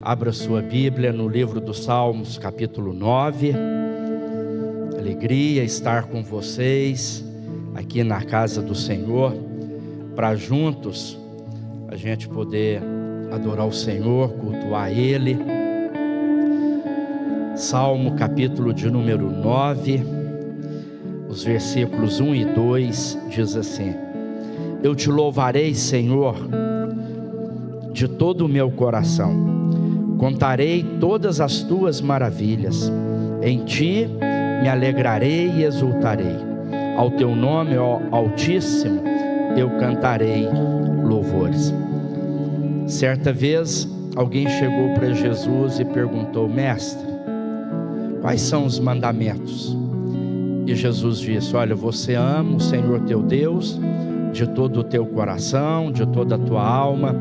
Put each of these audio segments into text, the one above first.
Abra sua Bíblia no livro dos Salmos, capítulo 9. Alegria estar com vocês aqui na casa do Senhor, para juntos a gente poder adorar o Senhor, cultuar Ele. Salmo capítulo de número 9, os versículos 1 e 2 diz assim: Eu te louvarei, Senhor, de todo o meu coração. Contarei todas as tuas maravilhas. Em ti me alegrarei e exultarei. Ao teu nome, ó Altíssimo, eu cantarei louvores. Certa vez, alguém chegou para Jesus e perguntou: Mestre, quais são os mandamentos? E Jesus disse: olha, você ama o Senhor teu Deus de todo o teu coração, de toda a tua alma,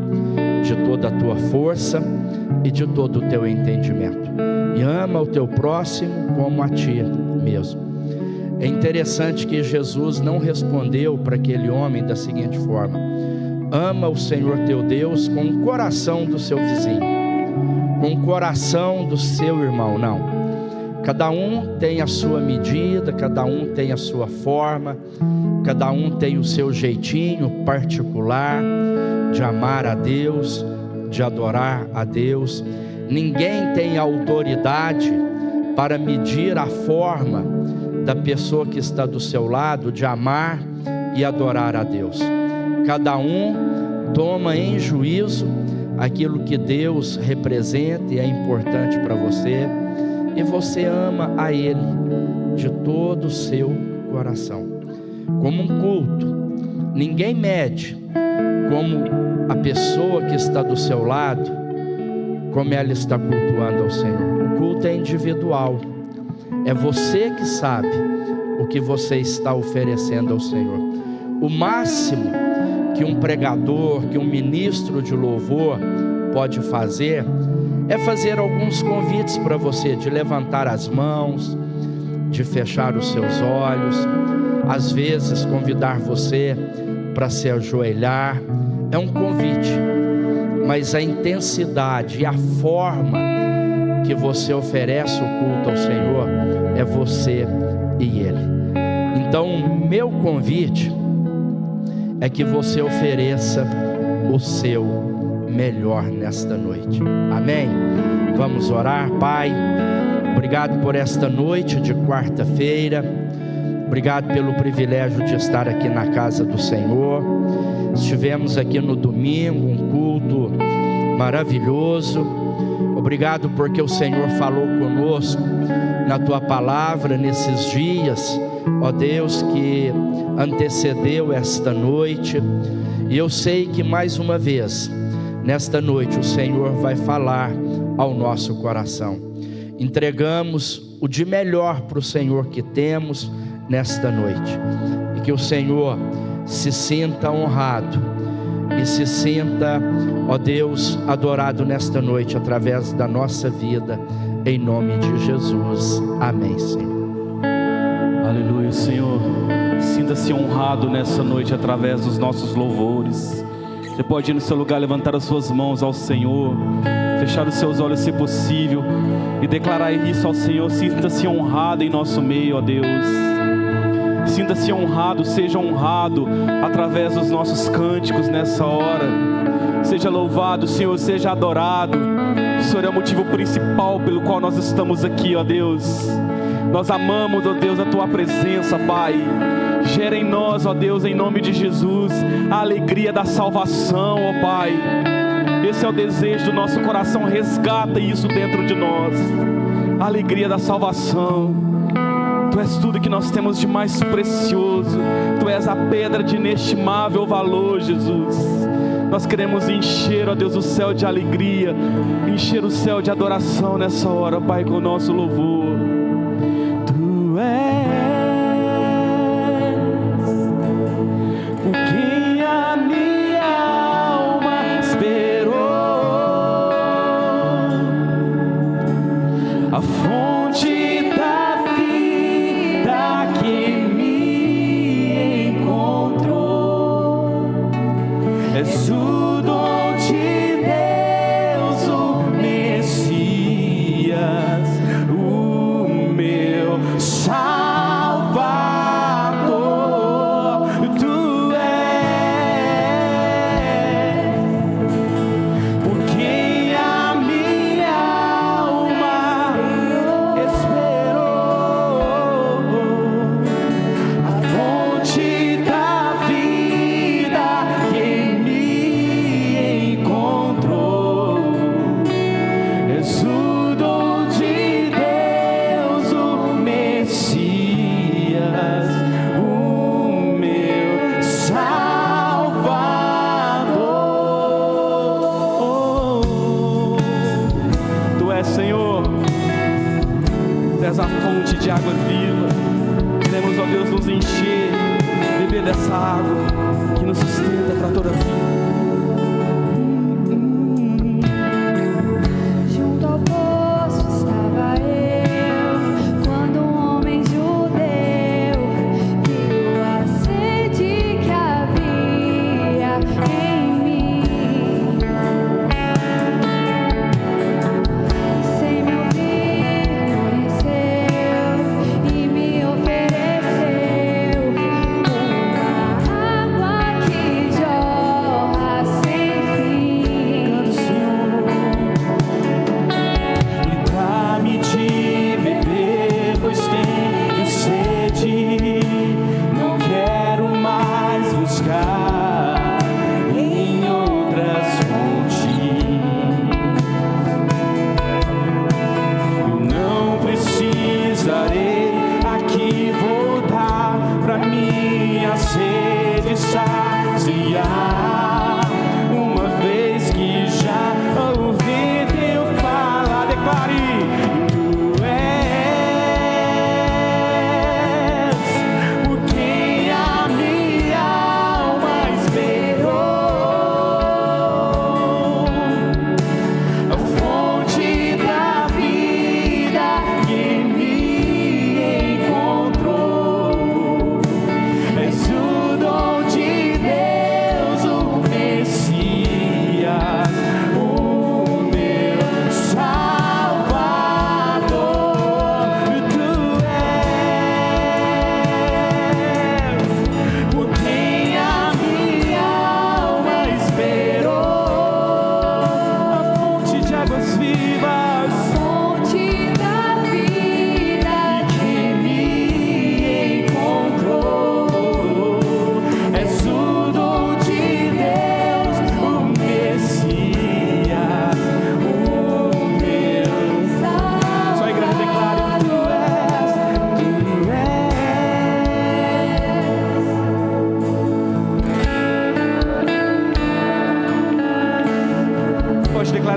de toda a tua força e de todo o teu entendimento, e ama o teu próximo como a ti mesmo. É interessante que Jesus não respondeu para aquele homem da seguinte forma: ama o Senhor teu Deus com o coração do seu vizinho, com o coração do seu irmão. Não, cada um tem a sua medida, cada um tem a sua forma, cada um tem o seu jeitinho particular de amar a Deus, de adorar a Deus. Ninguém tem autoridade para medir a forma da pessoa que está do seu lado de amar e adorar a Deus. Cada um toma em juízo aquilo que Deus representa e é importante para você, e você ama a Ele de todo o seu coração. Como um culto, ninguém mede como a pessoa que está do seu lado, como ela está cultuando ao Senhor. O culto é individual, é você que sabe o que você está oferecendo ao Senhor. O máximo que um pregador, que um ministro de louvor pode fazer é fazer alguns convites para você, de levantar as mãos, de fechar os seus olhos, às vezes convidar você para se ajoelhar. É um convite, mas a intensidade e a forma que você oferece o culto ao Senhor é você e Ele. Então o meu convite é que você ofereça o seu melhor nesta noite. Amém? Vamos orar. Pai, obrigado por esta noite de quarta-feira. Obrigado pelo privilégio de estar aqui na casa do Senhor. Estivemos aqui no domingo, um culto maravilhoso. Obrigado porque o Senhor falou conosco na Tua palavra nesses dias, ó Deus, que antecedeu esta noite. E eu sei que mais uma vez, nesta noite, o Senhor vai falar ao nosso coração. Entregamos o de melhor para o Senhor que temos nesta noite, e que o Senhor se sinta honrado e se sinta, ó Deus, adorado nesta noite através da nossa vida, em nome de Jesus. Amém, Senhor. Aleluia, Senhor. Sinta-se honrado nessa noite através dos nossos louvores. Você pode ir no seu lugar, levantar as suas mãos ao Senhor, fechar os seus olhos se possível e declarar isso ao Senhor. Sinta-se honrado em nosso meio, ó Deus. Sinta-se honrado, seja honrado através dos nossos cânticos nessa hora. Seja louvado, Senhor, seja adorado. O Senhor é o motivo principal pelo qual nós estamos aqui, ó Deus. Nós amamos, ó Deus, a Tua presença, Pai. Gera em nós, ó Deus, em nome de Jesus, a alegria da salvação, ó Pai. Esse é o desejo do nosso coração, resgata isso dentro de nós. A alegria da salvação. Tu és tudo que nós temos de mais precioso. Tu és a pedra de inestimável valor, Jesus. Nós queremos encher, ó Deus, o céu de alegria, encher o céu de adoração nessa hora, Pai, com o nosso louvor. Tu és o que a minha alma esperou, a fonte da vida que me encontrou. És o dom de Deus, o Messias. viva. Queremos, ó Deus, nos encher, beber dessa água que nos sustenta para toda a vida.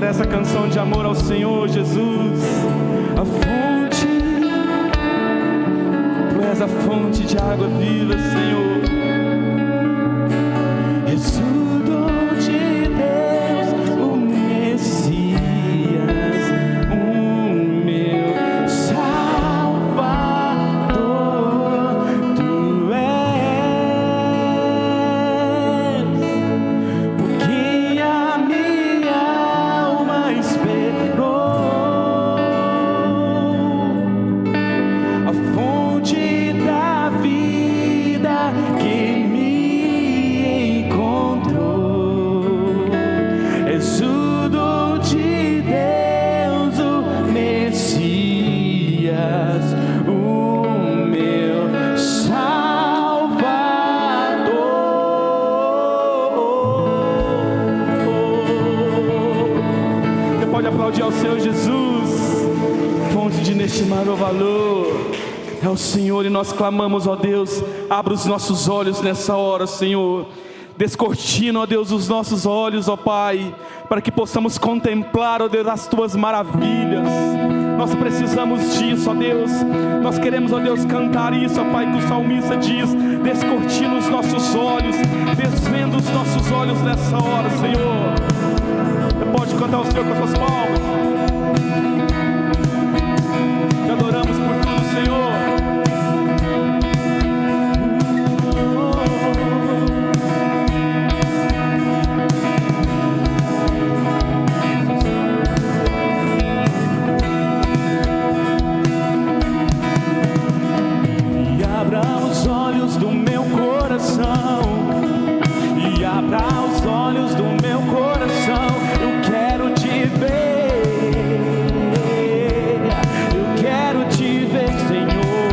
Essa canção de amor ao Senhor Jesus, a fonte, Tu és a fonte de água viva, Senhor. És o dom de Deus, o Messias, o meu Salvador. Tu és por quem a minha esperou, a fonte da vida que me encontrou. És o dom de Deus, o Messias, o meu Salvador. Você pode aplaudir ao Senhor Jesus, fonte de inestimável valor. É o Senhor, e nós clamamos, ó Deus, abra os nossos olhos nessa hora, Senhor. Descortina, ó Deus, os nossos olhos, ó Pai, para que possamos contemplar, ó Deus, as Tuas maravilhas. Nós precisamos disso, ó Deus. Nós queremos, ó Deus, cantar isso, ó Pai, que o salmista diz: descortina os nossos olhos, desvenda os nossos olhos nessa hora, Senhor. Você pode cantar ao Senhor com as suas palmas. Te adoramos por tudo, Senhor. E abra os olhos do meu coração, e abra os olhos do meu coração. Eu quero te ver, Senhor.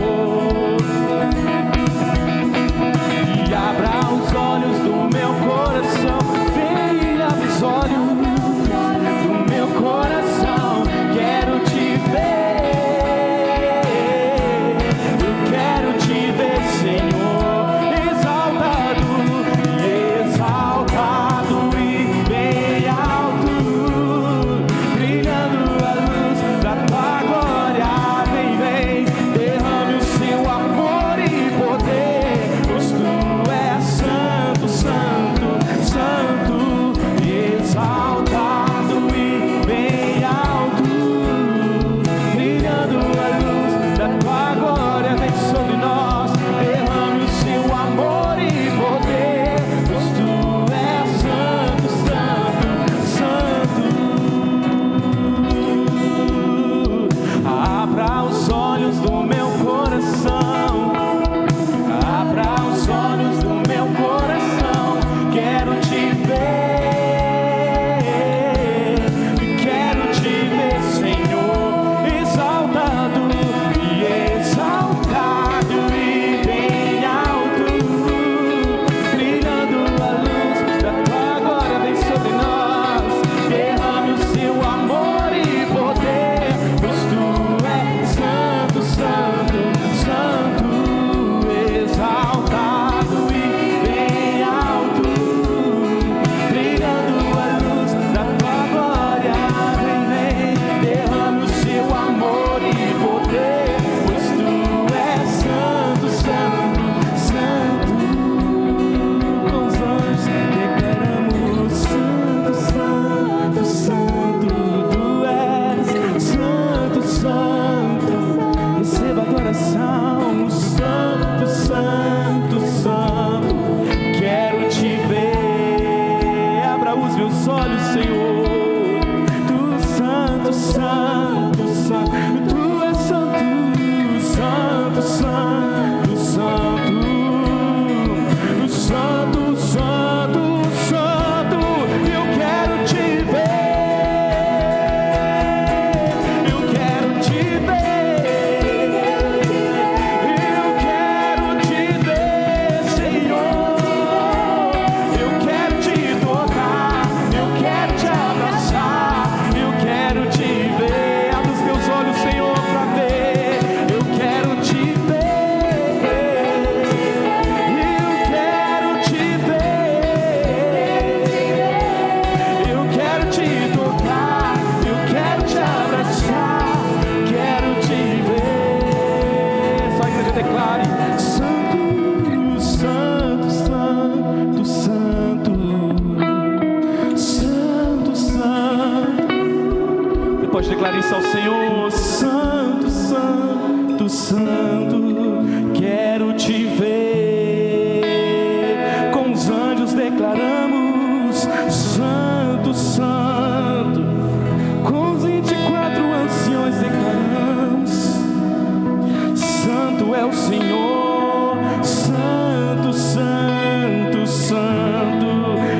o Senhor, Santo, Santo, Santo,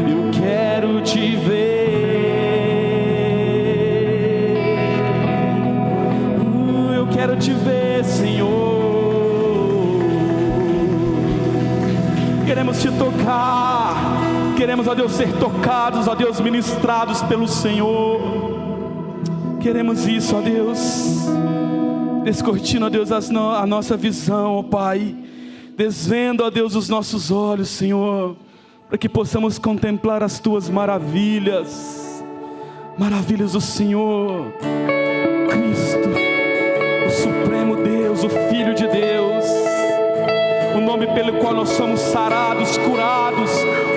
eu quero te ver, eu quero te ver, Senhor. Queremos te tocar, queremos, ó Deus, ser tocados, ó Deus, ministrados pelo Senhor. Queremos isso, ó Deus. Descortina, ó Deus, a nossa visão, ó Pai. Desvenda, ó Deus, os nossos olhos, Senhor, para que possamos contemplar as Tuas maravilhas. Maravilhas do Senhor, Cristo, o Supremo Deus, o Filho de Deus, o nome pelo qual nós somos sarados, curados,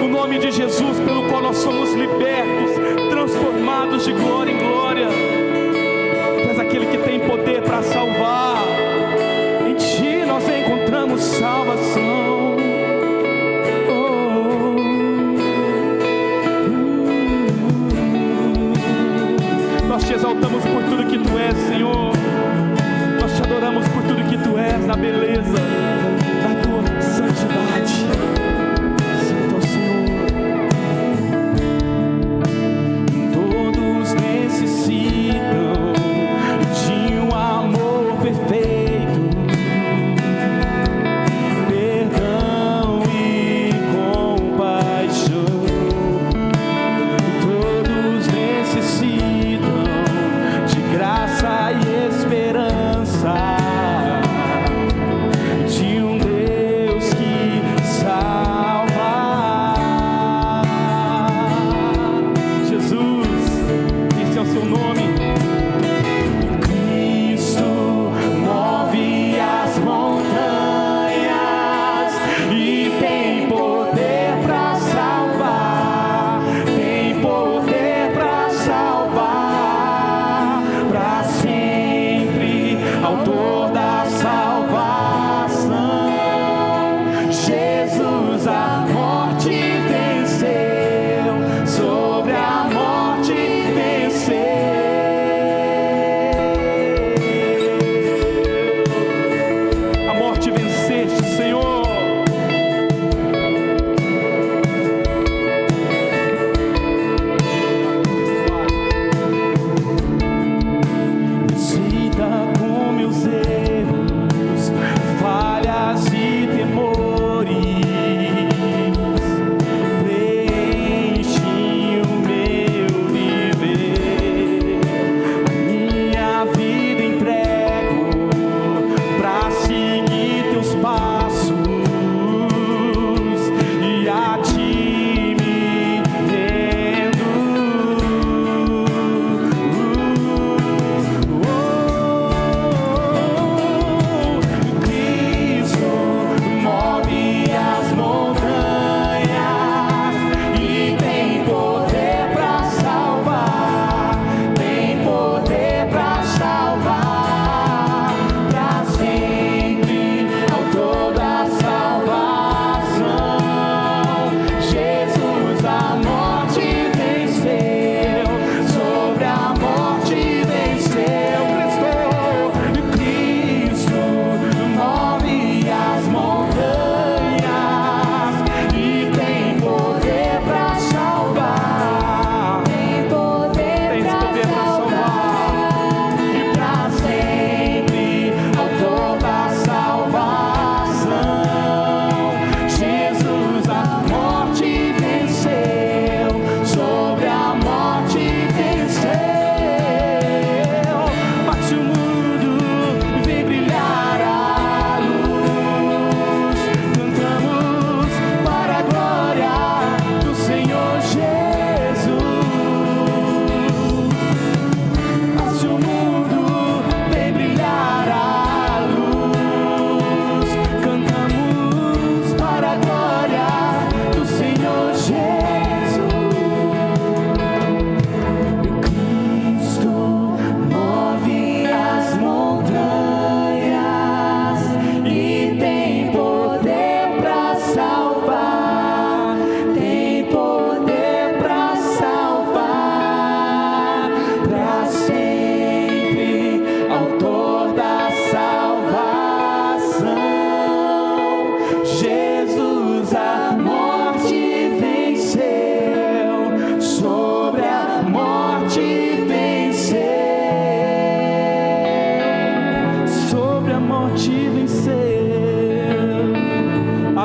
o nome de Jesus pelo qual nós somos libertos, transformados de glória em glória. Tu és aquele que tem poder para salvar, em Ti nós encontramos salvação. Nós te exaltamos por tudo que Tu és, Senhor. Nós te adoramos por tudo que Tu és, na beleza da Tua santidade. Santo é o Senhor. Todos necessitam de um amor perfeito, perdão e compaixão. Todos necessitam de graça e esperança.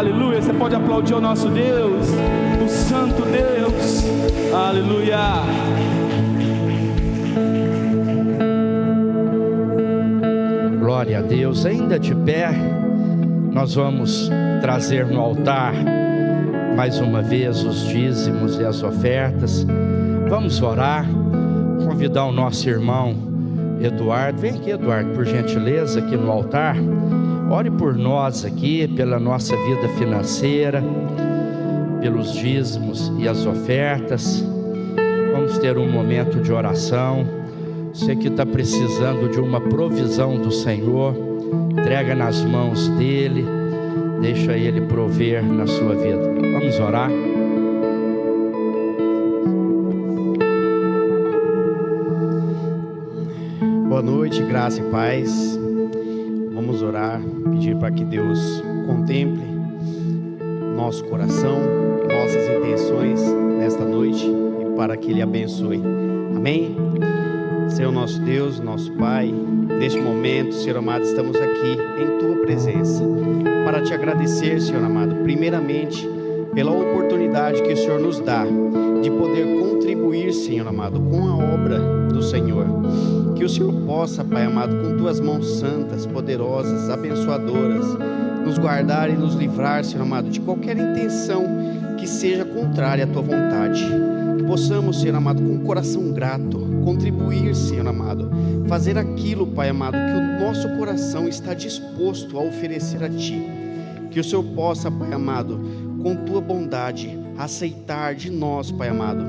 Aleluia. Você pode aplaudir o nosso Deus, o Santo Deus. Aleluia. Glória a Deus. Ainda de pé, nós vamos trazer no altar mais uma vez os dízimos e as ofertas. Vamos orar, convidar o nosso irmão Eduardo. Vem aqui, Eduardo, por gentileza, aqui no altar. Ore por nós aqui, pela nossa vida financeira, pelos dízimos e as ofertas. Vamos ter um momento de oração. Você que está precisando de uma provisão do Senhor, entrega nas mãos dEle, deixa Ele prover na sua vida. Vamos orar. Boa noite, graça e paz. Vamos orar, pedir para que Deus contemple nosso coração, nossas intenções nesta noite e para que Ele abençoe. Amém? Senhor nosso Deus, nosso Pai, neste momento, Senhor amado, estamos aqui em Tua presença para Te agradecer, Senhor amado, primeiramente pela oportunidade que o Senhor nos dá de poder contribuir, Senhor amado, com a obra do Senhor. Que o Senhor possa, Pai amado, com Tuas mãos santas, poderosas, abençoadoras, nos guardar e nos livrar, Senhor amado, de qualquer intenção que seja contrária à Tua vontade. Que possamos, Senhor amado, com um coração grato, contribuir, Senhor amado, fazer aquilo, Pai amado, que o nosso coração está disposto a oferecer a Ti. Que o Senhor possa, Pai amado, com Tua bondade, aceitar de nós, Pai amado,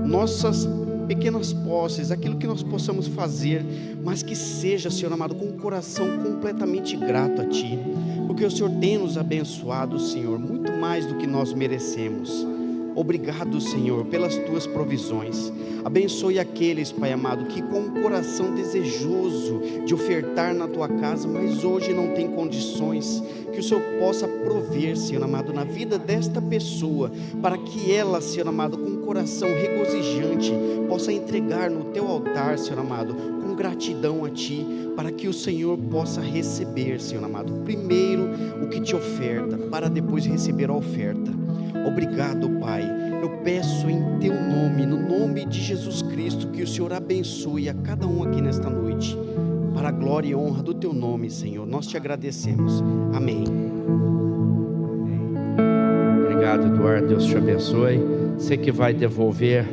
nossas pequenas posses, aquilo que nós possamos fazer, mas que seja, Senhor amado, com um coração completamente grato a Ti, porque o Senhor tem nos abençoado, Senhor, muito mais do que nós merecemos. Obrigado, Senhor, pelas Tuas provisões. Abençoe aqueles, Pai amado, que com um coração desejoso de ofertar na Tua casa, mas hoje não tem condições. Que o Senhor possa prover, Senhor amado, na vida desta pessoa, para que ela, Senhor amado, com um coração regozijante, possa entregar no Teu altar, Senhor amado, com gratidão a Ti, para que o Senhor possa receber, Senhor amado, primeiro o que Te oferta, para depois receber a oferta. Obrigado, Pai. Eu peço em Teu nome, no nome de Jesus Cristo, que o Senhor abençoe a cada um aqui nesta noite, para a glória e honra do Teu nome, Senhor. Nós Te agradecemos. Amém. Obrigado, Eduardo. Deus te abençoe. Você que vai devolver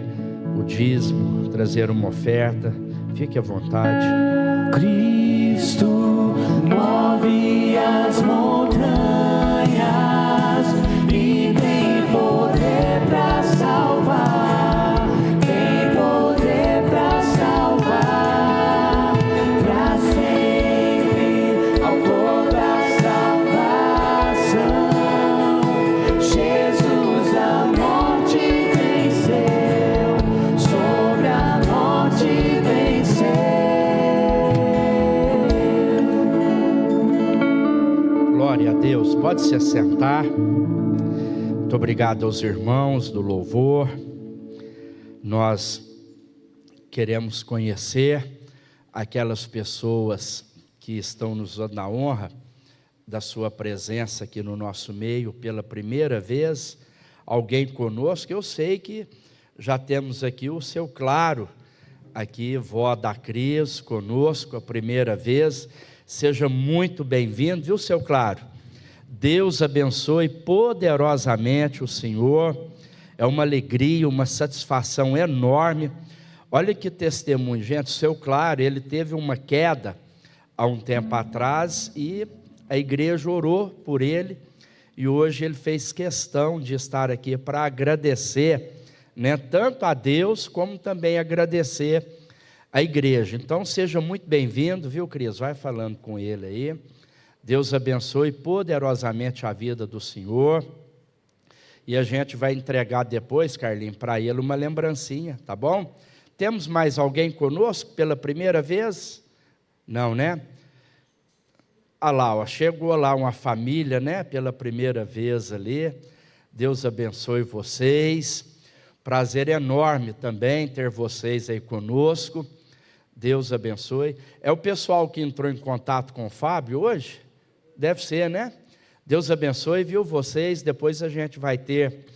o dízimo, trazer uma oferta, fique à vontade. Cristo move as montanhas e tem poder para salvar, tem poder para salvar, para sempre, autor da salvação. Jesus a morte venceu, sobre a morte venceu. Glória a Deus. Pode se assentar. Muito obrigado aos irmãos do louvor. Nós queremos conhecer aquelas pessoas que estão nos dando a honra da sua presença aqui no nosso meio pela primeira vez. Alguém conosco. Eu sei que já temos aqui o seu Claro, aqui, vó da Cris, conosco a primeira vez. Seja muito bem-vindo, viu, seu Claro? Deus abençoe poderosamente o Senhor. É uma alegria, uma satisfação enorme. Olha que testemunho, gente. O seu Claro, ele teve uma queda há um tempo atrás e a igreja orou por ele, e hoje ele fez questão de estar aqui para agradecer, né, tanto a Deus como também agradecer a igreja. Então seja muito bem-vindo, viu, Cris? Vai falando com ele aí. Deus abençoe poderosamente a vida do Senhor. E a gente vai entregar depois, Carlinhos, para ele uma lembrancinha, tá bom? Temos mais alguém conosco pela primeira vez? Não, né? Ah lá, ó, chegou lá uma família, né? Pela primeira vez ali. Deus abençoe vocês. Prazer enorme também ter vocês aí conosco. Deus abençoe. É o pessoal que entrou em contato com o Fábio hoje? Deve ser, né? Deus abençoe, viu, vocês. Depois a gente vai ter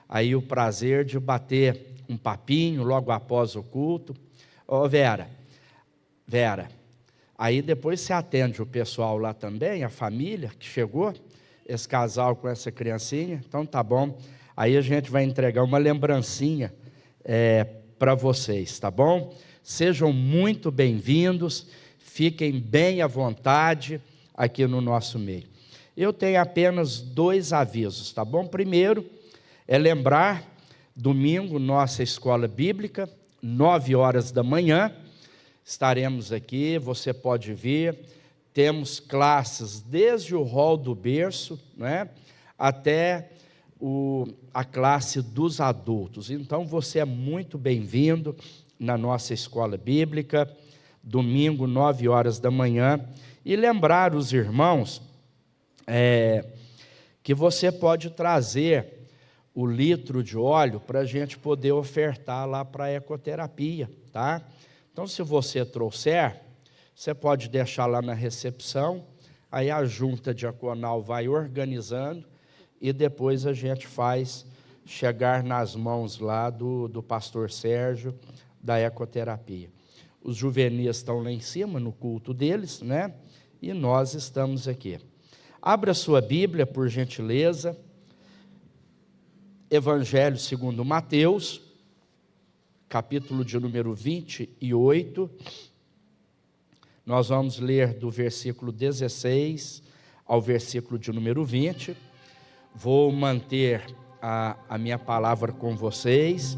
aí o prazer de bater um papinho logo após o culto. Ô Vera, aí depois você atende o pessoal lá também, a família que chegou, esse casal com essa criancinha. Então tá bom, aí a gente vai entregar uma lembrancinha para vocês, tá bom? Sejam muito bem-vindos, fiquem bem à vontade aqui no nosso meio. Eu tenho apenas 2 avisos, tá bom? Primeiro, é lembrar, domingo, nossa escola bíblica, 9 horas da manhã, estaremos aqui, você pode vir, temos classes desde o hall do berço, né, até a classe dos adultos. Então, você é muito bem-vindo na nossa escola bíblica, domingo, 9 horas da manhã, e lembrar os irmãos que você pode trazer o litro de óleo para a gente poder ofertar lá para a ecoterapia, tá? Então, se você trouxer, você pode deixar lá na recepção, aí a junta diaconal vai organizando e depois a gente faz chegar nas mãos lá do pastor Sérgio, da ecoterapia. Os juvenis estão lá em cima, no culto deles, né? E nós estamos aqui. Abra sua Bíblia, por gentileza, Evangelho segundo Mateus, capítulo de número 28, nós vamos ler do versículo 16 ao versículo de número 20, vou manter a minha palavra com vocês,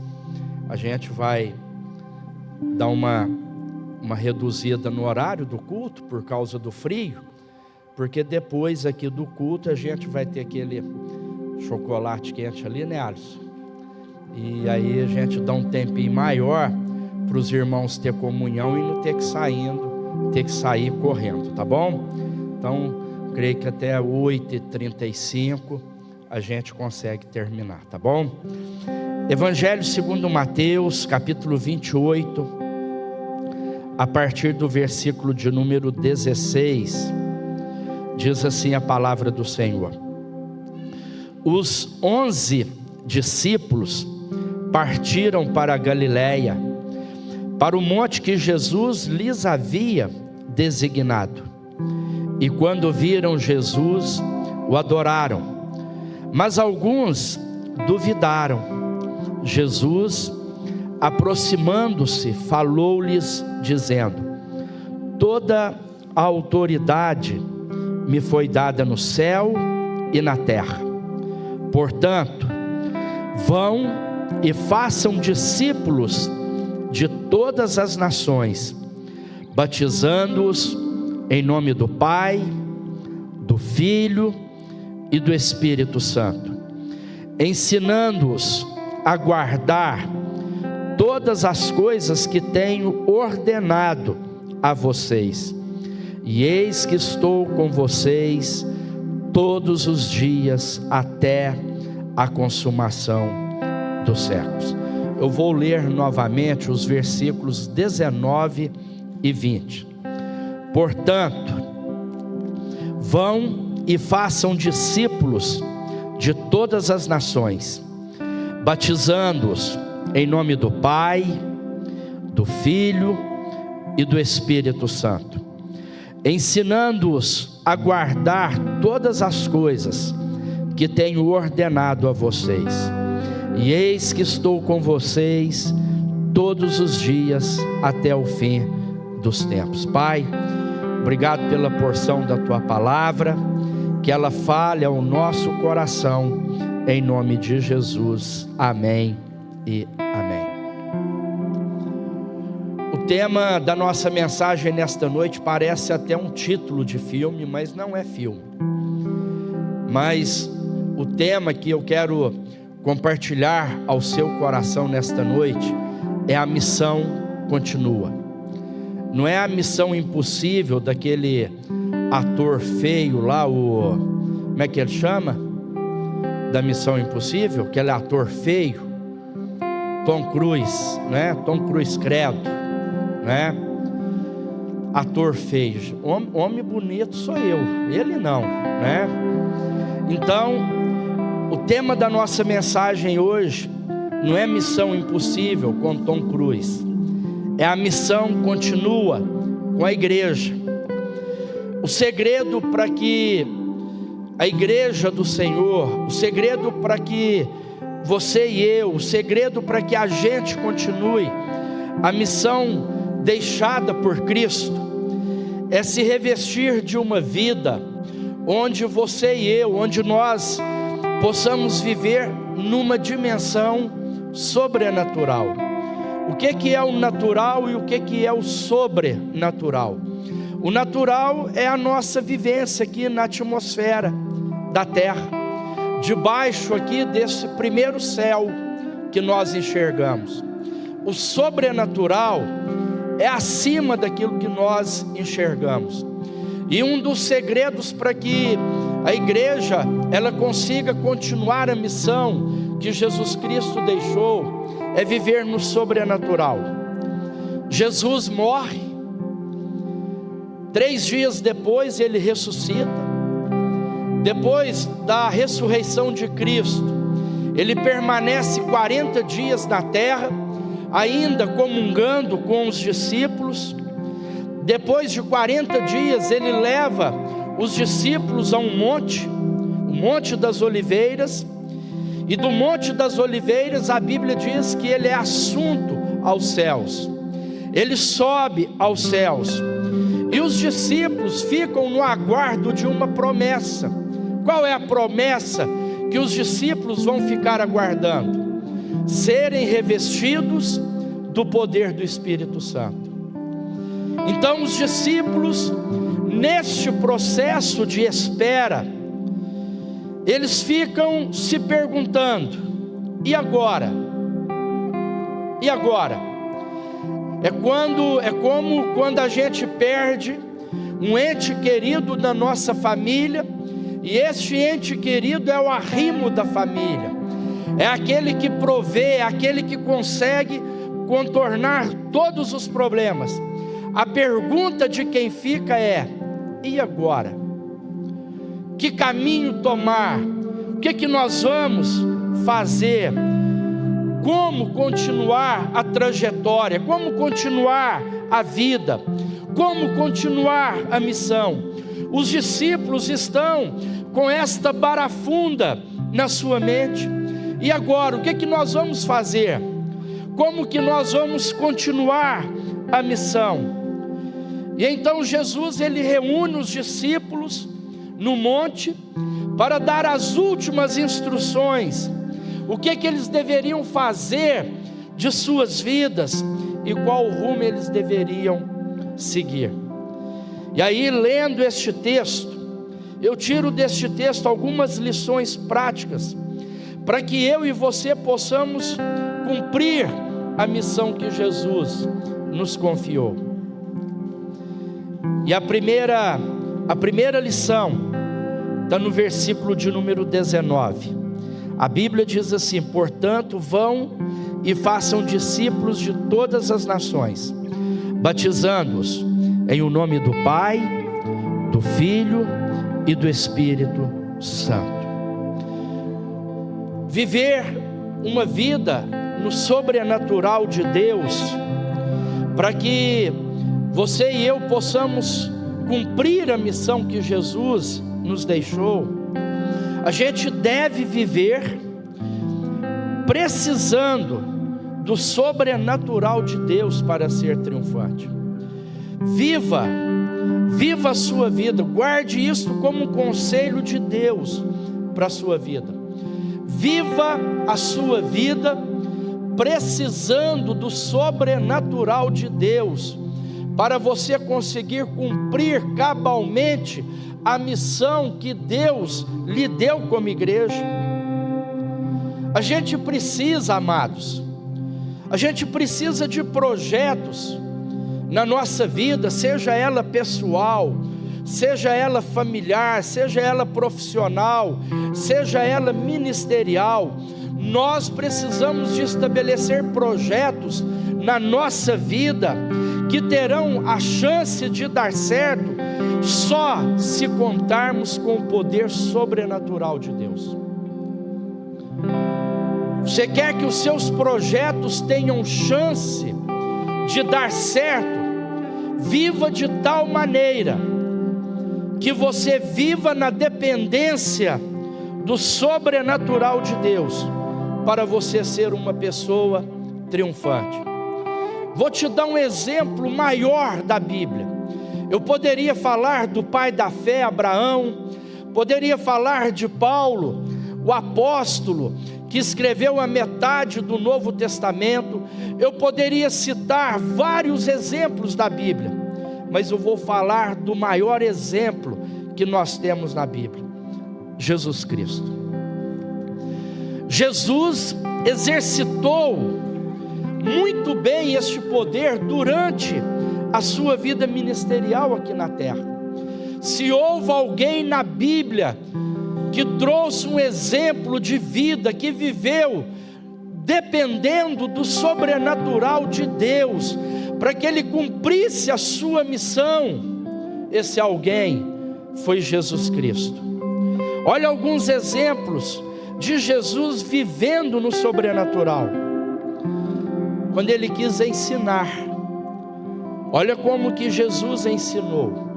a gente vai dar uma reduzida no horário do culto, por causa do frio, porque depois aqui do culto a gente vai ter aquele chocolate quente ali, né, Alisson? E aí a gente dá um tempinho maior para os irmãos ter comunhão e não ter que sair correndo, tá bom? Então, creio que até 8h35 a gente consegue terminar, tá bom? Evangelho segundo Mateus, capítulo 28, a partir do versículo de número 16, diz assim a palavra do Senhor. Os 11 discípulos partiram para a Galiléia, para o monte que Jesus lhes havia designado. E quando viram Jesus, o adoraram. Mas alguns duvidaram. Jesus, aproximando-se, falou-lhes, dizendo: toda a autoridade me foi dada no céu e na terra. Portanto, vão e façam discípulos de todas as nações, batizando-os em nome do Pai, do Filho e do Espírito Santo, ensinando-os a guardar todas as coisas que tenho ordenado a vocês. E eis que estou com vocês todos os dias até a consumação dos séculos. Eu vou ler novamente os versículos 19 e 20. Portanto, vão e façam discípulos de todas as nações, batizando-os em nome do Pai, do Filho e do Espírito Santo, ensinando-os a guardar todas as coisas que tenho ordenado a vocês. E eis que estou com vocês todos os dias até o fim dos tempos. Pai, obrigado pela porção da Tua palavra, que ela fale ao nosso coração, em nome de Jesus. Amém e amém. O tema da nossa mensagem nesta noite parece até um título de filme, mas não é filme. Mas o tema que eu quero compartilhar ao seu coração nesta noite é a missão continua. Não é a missão impossível daquele ator feio lá, como é que ele chama? Da Missão Impossível, aquele ator feio, Tom Cruise, né? Tom Cruise credo, né? Ator feio, homem bonito sou eu, ele não, né? Então, o tema da nossa mensagem hoje não é missão impossível com Tom Cruise, é a missão continua com a igreja. O segredo para que a igreja do Senhor, o segredo para que você e eu, o segredo para que a gente continue a missão deixada por Cristo, é se revestir de uma vida onde você e eu, onde nós possamos viver numa dimensão sobrenatural. O que é o natural e o que é o sobrenatural? O natural é a nossa vivência aqui na atmosfera da terra, debaixo aqui desse primeiro céu que nós enxergamos. O sobrenatural é acima daquilo que nós enxergamos. E um dos segredos para que a igreja ela consiga continuar a missão que Jesus Cristo deixou é viver no sobrenatural. Jesus morre, 3 dias depois ele ressuscita. Depois da ressurreição de Cristo, ele permanece 40 dias na terra, ainda comungando com os discípulos. Depois de 40 dias, ele leva os discípulos a um monte, o Monte das Oliveiras. E do Monte das Oliveiras, a Bíblia diz que ele é assunto aos céus. Ele sobe aos céus. E os discípulos ficam no aguardo de uma promessa. Qual é a promessa que os discípulos vão ficar aguardando? Serem revestidos do poder do Espírito Santo. Então os discípulos, neste processo de espera, eles ficam se perguntando: e agora? E agora? É como quando a gente perde um ente querido da nossa família, e este ente querido é o arrimo da família, é aquele que provê, é aquele que consegue contornar todos os problemas. A pergunta de quem fica é: e agora? Que caminho tomar? O que nós vamos fazer? Como continuar a trajetória? Como continuar a vida? Como continuar a missão? Os discípulos estão com esta barafunda na sua mente. E agora, o que nós vamos fazer? Como que nós vamos continuar a missão? E então Jesus, ele reúne os discípulos no monte para dar as últimas instruções. O que eles deveriam fazer de suas vidas e qual rumo eles deveriam seguir. E aí, lendo este texto, eu tiro deste texto algumas lições práticas para que eu e você possamos cumprir a missão que Jesus nos confiou. E a primeira lição está no versículo de número 19. A Bíblia diz assim: portanto, vão e façam discípulos de todas as nações, batizando-os em o nome do Pai, do Filho e do Espírito Santo. Viver uma vida no sobrenatural de Deus, para que você e eu possamos cumprir a missão que Jesus nos deixou, a gente deve viver precisando do sobrenatural de Deus para ser triunfante. Viva a sua vida, guarde isso como um conselho de Deus para a sua vida. Viva a sua vida precisando do sobrenatural de Deus, para você conseguir cumprir cabalmente a missão que Deus lhe deu como igreja. A gente precisa, amados, a gente precisa de projetos na nossa vida, seja ela pessoal, seja ela familiar, seja ela profissional, seja ela ministerial. Nós precisamos de estabelecer projetos na nossa vida que terão a chance de dar certo só se contarmos com o poder sobrenatural de Deus. Você quer que os seus projetos tenham chance de dar certo? Viva de tal maneira que você viva na dependência do sobrenatural de Deus, para você ser uma pessoa triunfante. Vou te dar um exemplo maior da Bíblia. Eu poderia falar do pai da fé, Abraão, poderia falar de Paulo, o apóstolo, que escreveu a metade do Novo Testamento. Eu poderia citar vários exemplos da Bíblia, mas eu vou falar do maior exemplo que nós temos na Bíblia: Jesus Cristo. Jesus exercitou muito bem este poder durante a sua vida ministerial aqui na terra. Se houve alguém na Bíblia que trouxe um exemplo de vida, que viveu dependendo do sobrenatural de Deus, para que ele cumprisse a sua missão, esse alguém foi Jesus Cristo. Olha alguns exemplos de Jesus vivendo no sobrenatural. Quando ele quis ensinar, olha como que Jesus ensinou.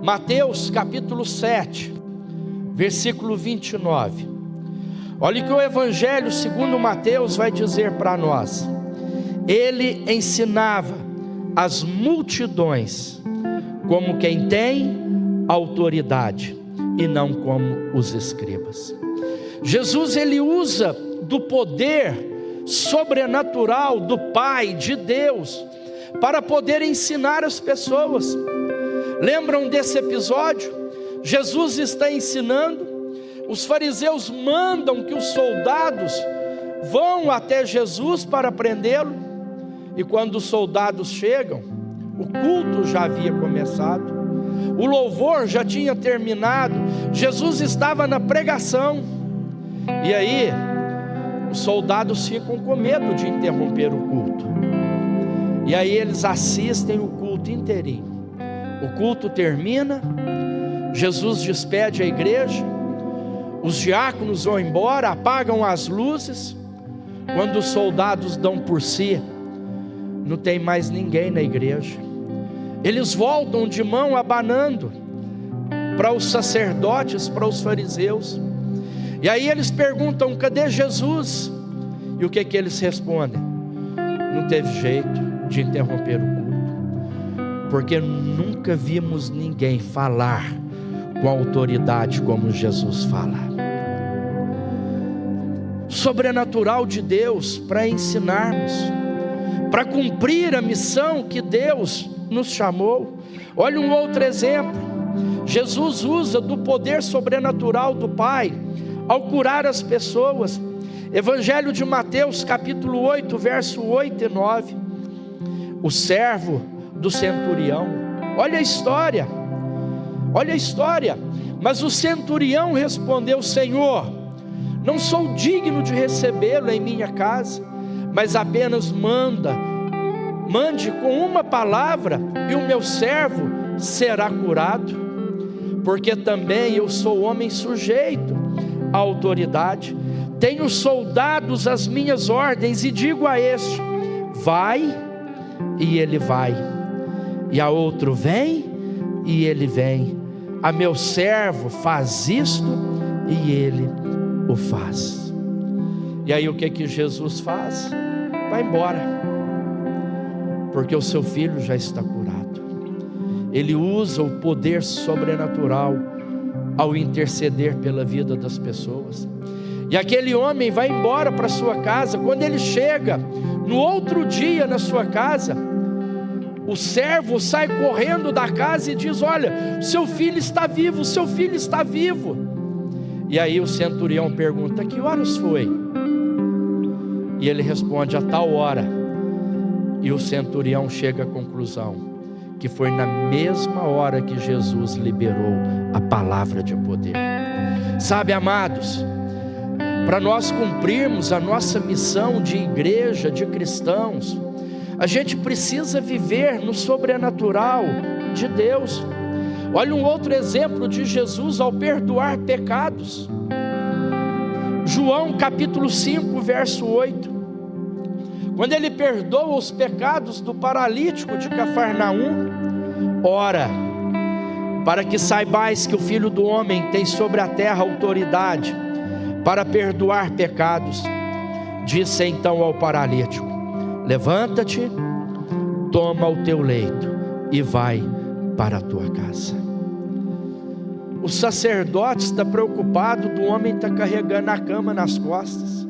Mateus capítulo 7, versículo 29. Olha o que o Evangelho segundo Mateus vai dizer para nós. Ele ensinava as multidões como quem tem autoridade, e não como os escribas. Jesus, ele usa do poder sobrenatural do Pai, de Deus, para poder ensinar as pessoas. Lembram desse episódio? Jesus está ensinando, os fariseus mandam que os soldados vão até Jesus para prendê-lo, e quando os soldados chegam, o culto já havia começado, o louvor já tinha terminado, Jesus estava na pregação, e aí os soldados ficam com medo de interromper o culto, e aí eles assistem o culto inteirinho. O culto termina, Jesus despede a igreja, os diáconos vão embora, apagam as luzes. Quando os soldados dão por si, não tem mais ninguém na igreja. Eles voltam de mão abanando para os sacerdotes, para os fariseus, e aí eles perguntam: cadê Jesus? E o que eles respondem? Não teve jeito de interromper o culto, porque nunca vimos ninguém falar com autoridade como Jesus fala. Sobrenatural de Deus para ensinarmos, para cumprir a missão que Deus nos chamou. Olha um outro exemplo. Jesus usa do poder sobrenatural do Pai ao curar as pessoas. Evangelho de Mateus capítulo 8, verso 8 e 9. O servo do centurião. Olha a história. Olha a história. Mas o centurião respondeu: Senhor, não sou digno de recebê-lo em minha casa, mas apenas mande com uma palavra e o meu servo será curado, porque também eu sou homem sujeito à autoridade, tenho soldados às minhas ordens, e digo a este: vai, e ele vai, e a outro: vem, e ele vem. A meu servo faz isto, e ele o faz. E aí o que Jesus faz? Vai embora, porque o seu filho já está curado. Ele usa o poder sobrenatural ao interceder pela vida das pessoas. E aquele homem vai embora para sua casa. Quando ele chega no outro dia na sua casa, o servo sai correndo da casa e diz: olha, seu filho está vivo, seu filho está vivo. E aí o centurião pergunta: que horas foi? E ele responde: a tal hora. E o centurião chega à conclusão que foi na mesma hora que Jesus liberou a palavra de poder. Sabe, amados, para nós cumprirmos a nossa missão de igreja, de cristãos, a gente precisa viver no sobrenatural de Deus. Olha um outro exemplo de Jesus ao perdoar pecados. João capítulo 5, verso 8. Quando ele perdoa os pecados do paralítico de Cafarnaum, ora, para que saibais que o Filho do Homem tem sobre a terra autoridade para perdoar pecados, disse então ao paralítico: levanta-te, toma o teu leito e vai para a tua casa. O sacerdote está preocupado do homem estar carregando a cama nas costas,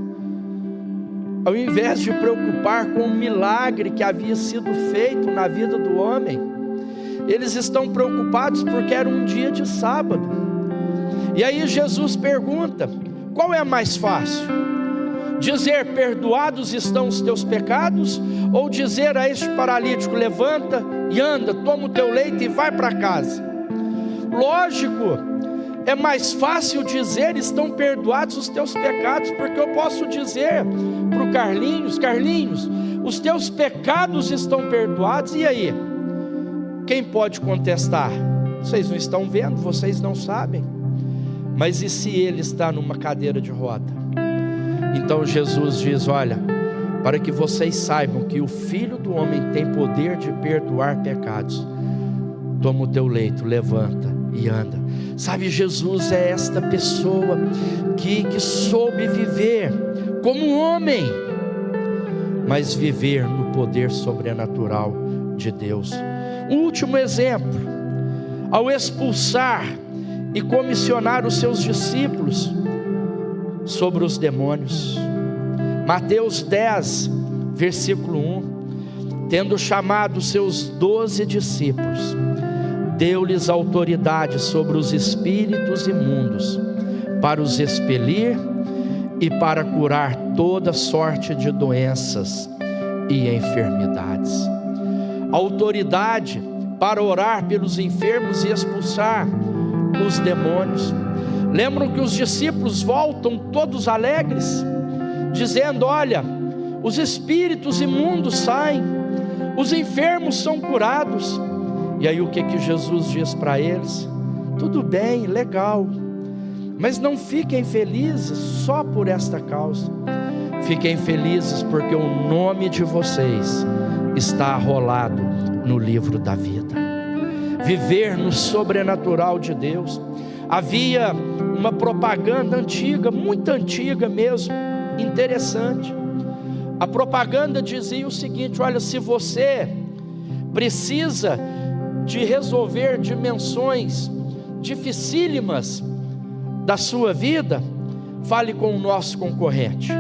ao invés de preocupar com o milagre que havia sido feito na vida do homem. Eles estão preocupados porque era um dia de sábado. E aí Jesus pergunta: qual é mais fácil? Dizer perdoados estão os teus pecados, ou dizer a este paralítico: levanta e anda, toma o teu leito e vai para casa? Lógico, é mais fácil dizer estão perdoados os teus pecados, porque eu posso dizer para o Carlinhos: Carlinhos, os teus pecados estão perdoados. E aí? Quem pode contestar? Vocês não estão vendo, vocês não sabem. Mas e se ele está numa cadeira de roda? Então Jesus diz: olha, para que vocês saibam que o Filho do Homem tem poder de perdoar pecados, toma o teu leito, levanta e anda. Sabe, Jesus é esta pessoa que soube viver como homem, mas viver no poder sobrenatural de Deus. Um último exemplo: ao expulsar e comissionar os seus discípulos sobre os demônios. Mateus 10, versículo 1. Tendo chamado os seus 12 discípulos, deu-lhes autoridade sobre os espíritos imundos, para os expelir e para curar toda sorte de doenças e enfermidades. Autoridade para orar pelos enfermos e expulsar os demônios. Lembram que os discípulos voltam todos alegres, dizendo: olha, os espíritos imundos saem, os enfermos são curados. E aí o que Jesus diz para eles? Tudo bem, legal, mas não fiquem felizes só por esta causa. Fiquem felizes porque o nome de vocês está arrolado no livro da vida. Viver no sobrenatural de Deus. Havia uma propaganda antiga, muito antiga mesmo, interessante. A propaganda dizia o seguinte: olha, se você precisa de resolver dimensões dificílimas da sua vida, fale com o nosso concorrente.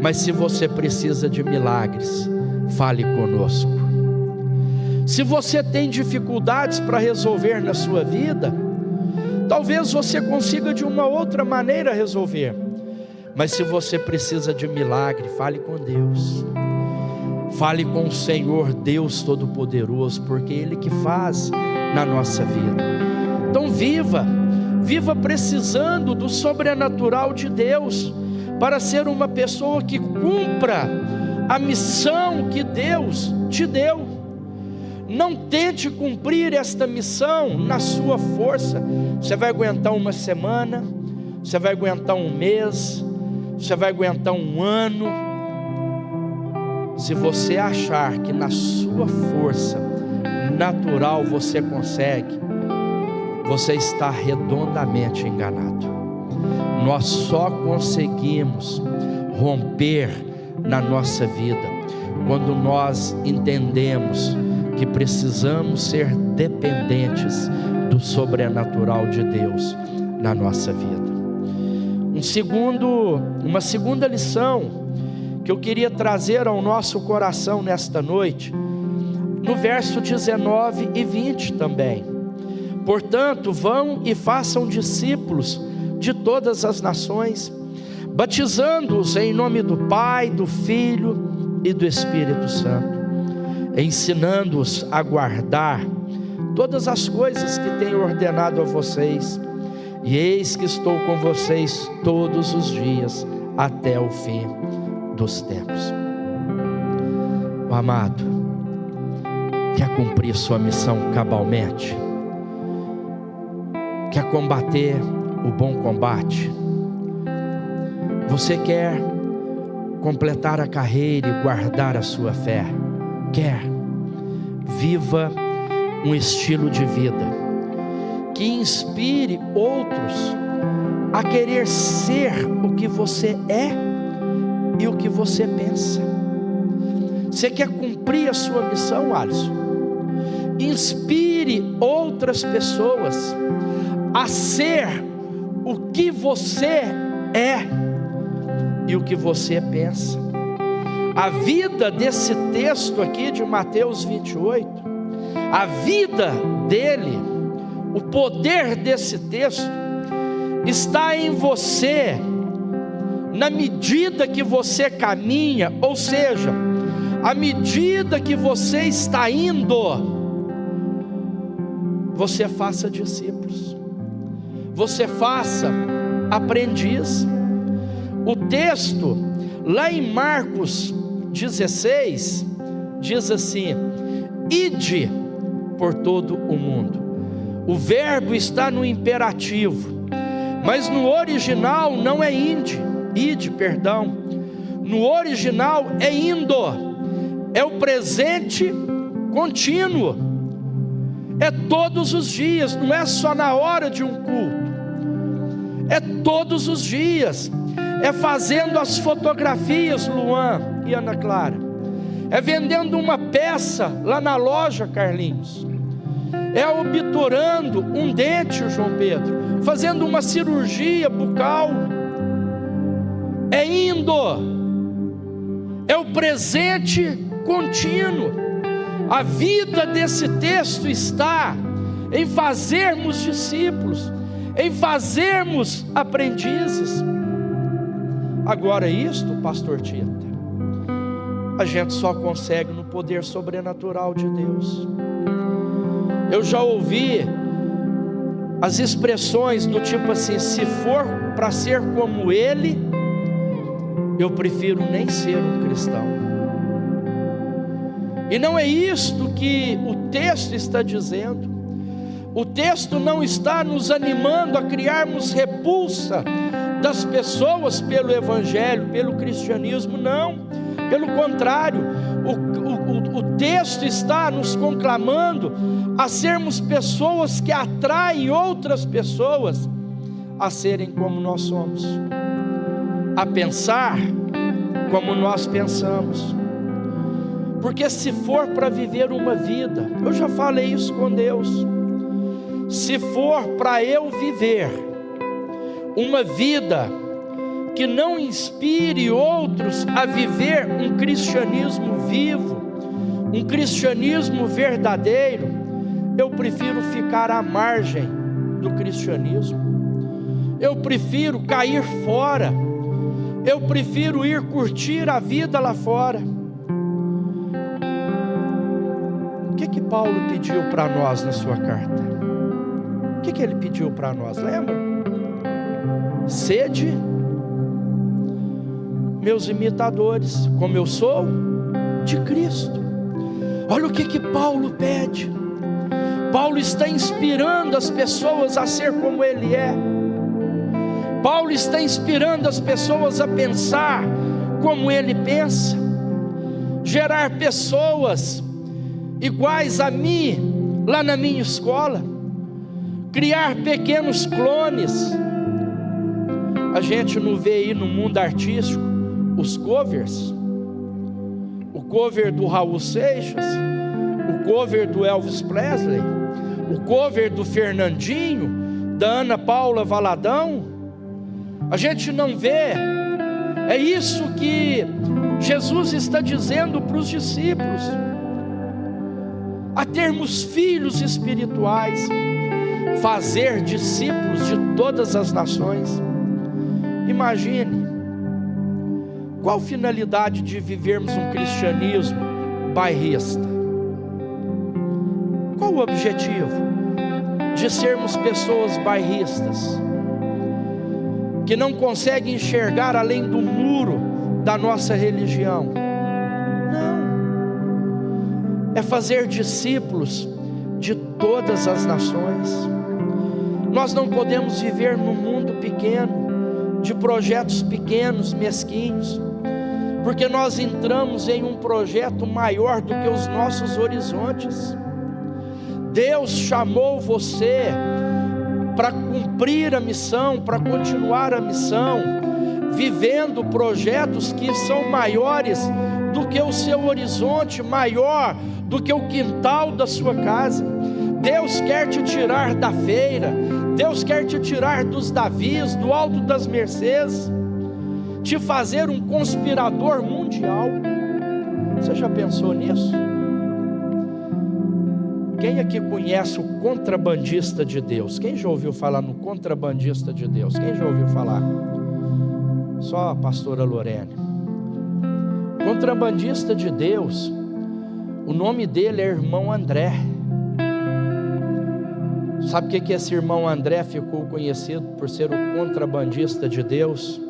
Mas se você precisa de milagres, fale conosco. Se você tem dificuldades para resolver na sua vida, talvez você consiga de uma outra maneira resolver. Mas se você precisa de milagre, fale com Deus. Fale com o Senhor Deus Todo-Poderoso, porque Ele que faz na nossa vida. Então viva precisando do sobrenatural de Deus, para ser uma pessoa que cumpra a missão que Deus te deu. Não tente cumprir esta missão na sua força. Você vai aguentar uma semana, você vai aguentar um mês, você vai aguentar um ano. Se você achar que na sua força natural você consegue, você está redondamente enganado. Nós só conseguimos romper na nossa vida quando nós entendemos que precisamos ser dependentes do sobrenatural de Deus na nossa vida. Uma segunda lição que eu queria trazer ao nosso coração nesta noite, no verso 19 e 20 também. Portanto, vão e façam discípulos de todas as nações, batizando-os em nome do Pai, do Filho e do Espírito Santo, ensinando-os a guardar todas as coisas que tenho ordenado a vocês, e eis que estou com vocês todos os dias, até o fim dos tempos. O amado quer cumprir sua missão cabalmente? quer combater o bom combate? Você quer completar a carreira e guardar a sua fé? Quer? Viva um estilo de vida que inspire outros a querer ser o que você é e o que você pensa. Você quer cumprir a sua missão, Alisson? Inspire outras pessoas a ser o que você é e o que você pensa. A vida desse texto aqui de Mateus 28, a vida dele, o poder desse texto está em você, na medida que você caminha, ou seja, à medida que você está indo, você faça discípulos, você faça aprendiz. O texto lá em Marcos 16 diz assim: ide por todo o mundo. O verbo está no imperativo, mas no original não é ide, perdão. No original é indo, é o presente contínuo, é todos os dias, não é só na hora de um culto, é todos os dias, é fazendo as fotografias, Luan e Ana Clara, é vendendo uma peça lá na loja, Carlinhos, é obturando um dente, o João Pedro, fazendo uma cirurgia bucal, é indo, é o presente contínuo. A vida desse texto está em fazermos discípulos, em fazermos aprendizes. Agora isto, pastor Tita, a gente só consegue no poder sobrenatural de Deus. Eu já ouvi as expressões do tipo assim: se for para ser como ele, eu prefiro nem ser um cristão. E não é isto que o texto está dizendo. O texto não está nos animando a criarmos repulsa das pessoas pelo evangelho, pelo cristianismo, não. Pelo contrário, o texto está nos conclamando a sermos pessoas que atraem outras pessoas a serem como nós somos, a pensar como nós pensamos. Porque se for para viver uma vida, eu já falei isso com Deus, se for para eu viver uma vida que não inspire outros a viver um cristianismo vivo, um cristianismo verdadeiro, eu prefiro ficar à margem do cristianismo, eu prefiro cair fora, eu prefiro ir curtir a vida lá fora. O que Paulo pediu para nós na sua carta? O que ele pediu para nós? Lembra? Sede meus imitadores, como eu sou de Cristo. Olha o que Paulo pede. Paulo está inspirando as pessoas a ser como ele é. Paulo está inspirando as pessoas a pensar como ele pensa, gerar pessoas iguais a mim lá na minha escola, criar pequenos clones. A gente não vê aí no mundo artístico os covers, o cover do Raul Seixas, o cover do Elvis Presley, o cover do Fernandinho, da Ana Paula Valadão. A gente não vê. É isso que Jesus está dizendo para os discípulos, a termos filhos espirituais, fazer discípulos de todas as nações. Imagine, qual a finalidade de vivermos um cristianismo bairrista? Qual o objetivo de sermos pessoas bairristas, que não conseguem enxergar além do muro da nossa religião? Não, é fazer discípulos de todas as nações, Nós não podemos viver num mundo pequeno, de projetos pequenos, mesquinhos, porque nós entramos em um projeto maior do que os nossos horizontes. Deus chamou você para cumprir a missão, para continuar a missão, vivendo projetos que são maiores do que o seu horizonte, maior do que o quintal da sua casa. Deus quer te tirar da feira, Deus quer te tirar dos Davis, do alto das Mercês, te fazer um conspirador mundial. Você já pensou nisso? Quem aqui conhece o contrabandista de Deus? Quem já ouviu falar no contrabandista de Deus? Quem já ouviu falar? Só a pastora Lorene. Contrabandista de Deus, o nome dele é irmão André. Sabe o que esse irmão André ficou conhecido por ser o contrabandista de Deus?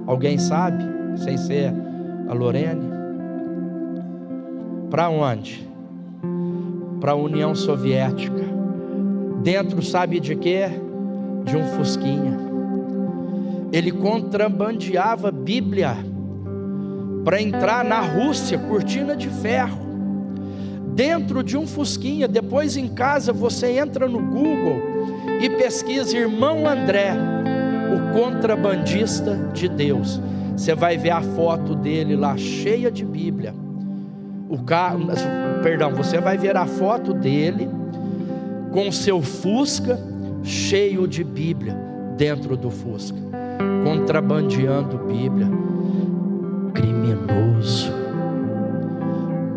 Alguém sabe? Sem ser a Lorene? Para onde? Para a União Soviética. Dentro, sabe de quê? De um fusquinha. Ele contrabandeava Bíblia para entrar na Rússia, cortina de ferro, dentro de um fusquinha. Depois em casa você entra no Google e pesquisa irmão André, o contrabandista de Deus. Você vai ver a foto dele lá cheia de Bíblia. Você vai ver a foto dele com seu Fusca cheio de Bíblia dentro do Fusca, contrabandeando Bíblia. Criminoso,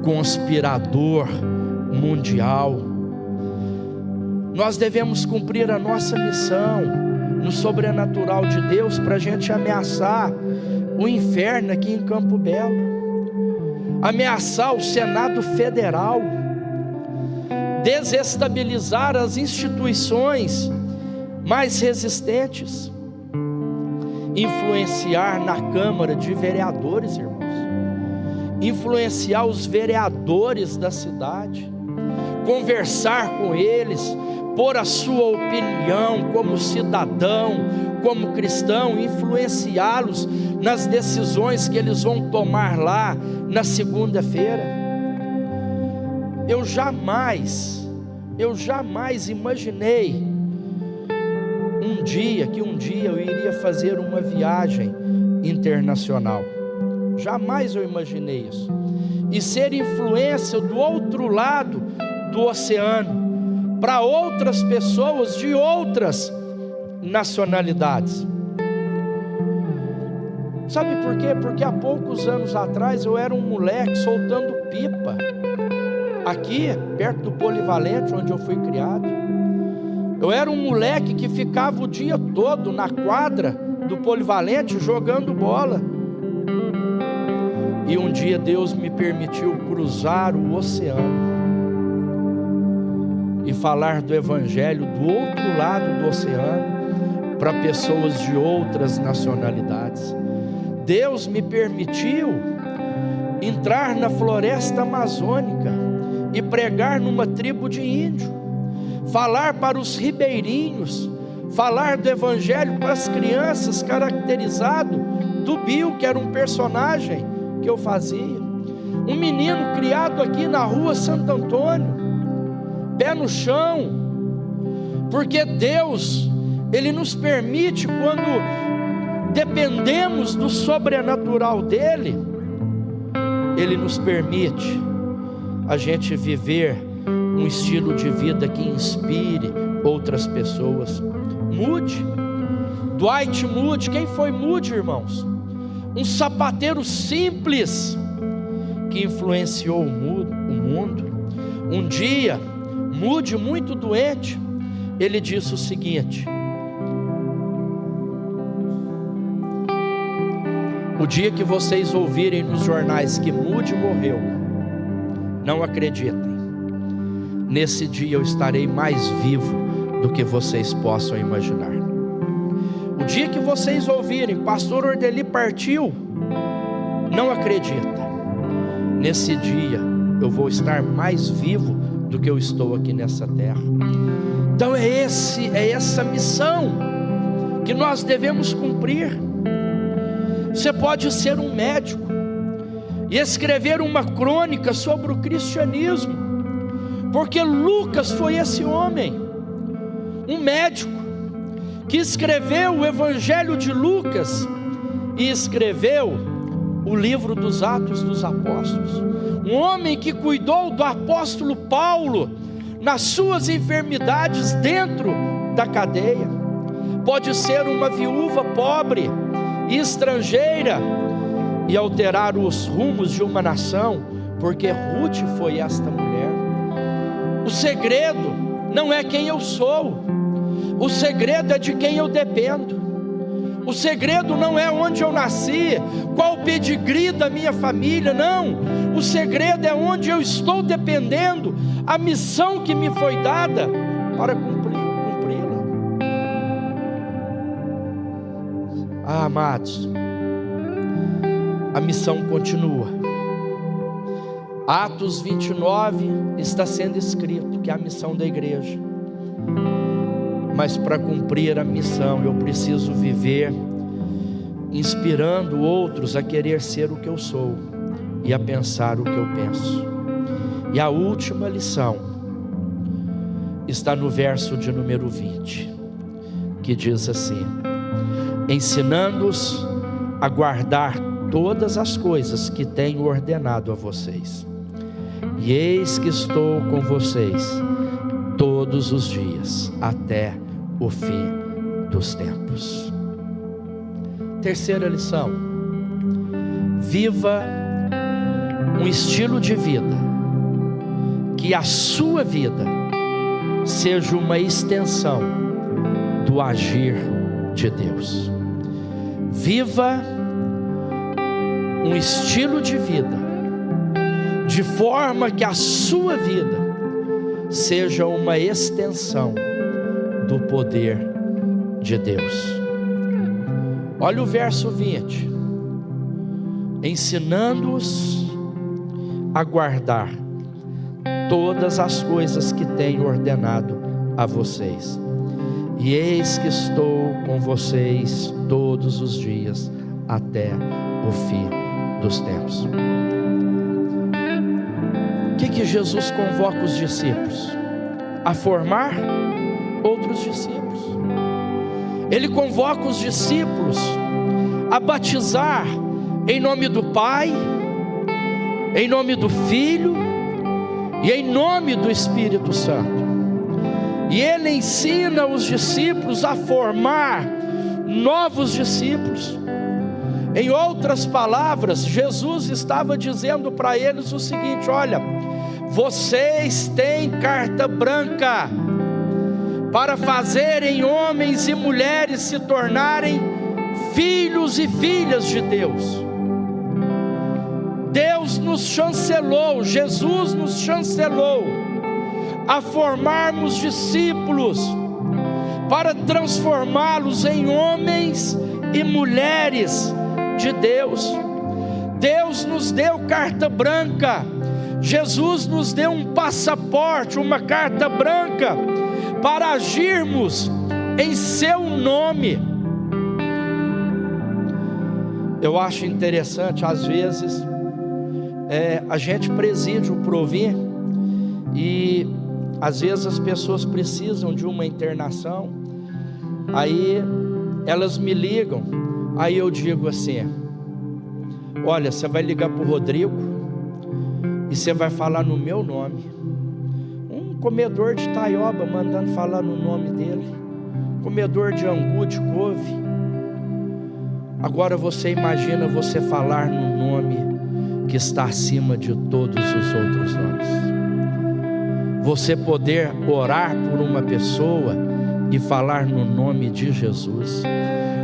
conspirador mundial. Nós devemos cumprir a nossa missão no sobrenatural de Deus para a gente ameaçar o inferno aqui em Campo Belo, ameaçar o Senado Federal, desestabilizar as instituições mais resistentes, influenciar na Câmara de Vereadores, irmãos, influenciar os vereadores da cidade, conversar com eles, pôr a sua opinião como cidadão, como cristão, influenciá-los nas decisões que eles vão tomar lá na segunda-feira. Eu jamais imaginei que um dia eu iria fazer uma viagem internacional. Jamais eu imaginei isso. E ser influência do outro lado do oceano, para outras pessoas de outras nacionalidades. Sabe por quê? Porque há poucos anos atrás eu era um moleque soltando pipa, aqui perto do Polivalente, onde eu fui criado. Eu era um moleque que ficava o dia todo na quadra do Polivalente jogando bola. E um dia Deus me permitiu cruzar o oceano e falar do Evangelho do outro lado do oceano para pessoas de outras nacionalidades. Deus me permitiu entrar na floresta amazônica e pregar numa tribo de índio, falar para os ribeirinhos, falar do Evangelho para as crianças, caracterizado do Bill, que era um personagem que eu fazia, um menino criado aqui na rua Santo Antônio, pé no chão, porque Deus, Ele nos permite, quando dependemos do sobrenatural dEle, Ele nos permite a gente viver um estilo de vida que inspire outras pessoas. Moody, Dwight Moody. Quem foi Moody, irmãos? Um sapateiro simples que influenciou o mundo. Um dia, Moody, muito doente, ele disse o seguinte: o dia que vocês ouvirem nos jornais que Moody morreu, não acreditem. Nesse dia eu estarei mais vivo do que vocês possam imaginar. O dia que vocês ouvirem pastor Ordeli partiu, não acredita. Nesse dia eu vou estar mais vivo do que eu estou aqui nessa terra. Então é essa missão que nós devemos cumprir. Você pode ser um médico e escrever uma crônica sobre o cristianismo, porque Lucas foi esse homem, um médico que escreveu o Evangelho de Lucas e escreveu o livro dos Atos dos Apóstolos. Um homem que cuidou do apóstolo Paulo nas suas enfermidades dentro da cadeia. Pode ser uma viúva pobre e estrangeira e alterar os rumos de uma nação, porque Ruth foi esta mulher. O segredo não é quem eu sou, o segredo é de quem eu dependo. O segredo não é onde eu nasci, qual o pedigree da minha família, não. O segredo é onde eu estou dependendo, a missão que me foi dada para cumpri-la. Ah, amados, a missão continua. Atos 29 está sendo escrito que é a missão da igreja. Mas para cumprir a missão, eu preciso viver inspirando outros a querer ser o que eu sou e a pensar o que eu penso. E a última lição está no verso de número 20, que diz assim: ensinando-os a guardar todas as coisas que tenho ordenado a vocês. E eis que estou com vocês todos os dias, até o fim dos tempos. Terceira lição: viva um estilo de vida que a sua vida seja uma extensão do agir de Deus. Viva um estilo de vida de forma que a sua vida seja uma extensão do poder de Deus. Olha o verso 20: ensinando-os a guardar todas as coisas que tenho ordenado a vocês. E eis que estou com vocês todos os dias até o fim dos tempos. O que Jesus convoca os discípulos? A formar outros discípulos. Ele convoca os discípulos a batizar em nome do Pai, em nome do Filho e em nome do Espírito Santo. E ele ensina os discípulos a formar novos discípulos. Em outras palavras, Jesus estava dizendo para eles o seguinte: olha, vocês têm carta branca para fazerem homens e mulheres se tornarem filhos e filhas de Deus. Deus nos chancelou, Jesus nos chancelou a formarmos discípulos para transformá-los em homens e mulheres de Deus. Deus nos deu carta branca, Jesus nos deu um passaporte, uma carta branca para agirmos em seu nome. Eu acho interessante, às vezes, a gente preside o Provir e às vezes as pessoas precisam de uma internação, aí elas me ligam, aí eu digo assim: olha, você vai ligar para o Rodrigo e você vai falar no meu nome. Um comedor de taioba mandando falar no nome dele, comedor de angu, de couve. Agora você imagina você falar no nome que está acima de todos os outros nomes. Você poder orar por uma pessoa e falar no nome de Jesus.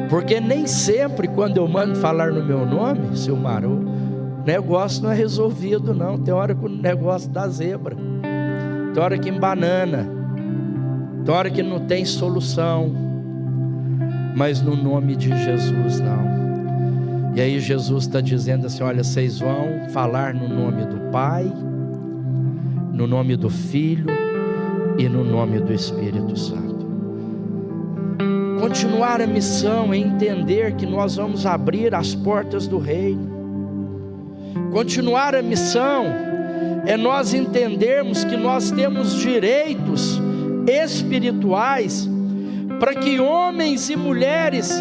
Porque nem sempre quando eu mando falar no meu nome, seu Maru, o negócio não é resolvido não. Tem hora que o negócio dá zebra, tem hora que embanana, tem hora que não tem solução. Mas no nome de Jesus não. E aí Jesus está dizendo assim: olha, vocês vão falar no nome do Pai, no nome do Filho e no nome do Espírito Santo. Continuar a missão é entender que nós vamos abrir as portas do reino. Continuar a missão é nós entendermos que nós temos direitos espirituais para que homens e mulheres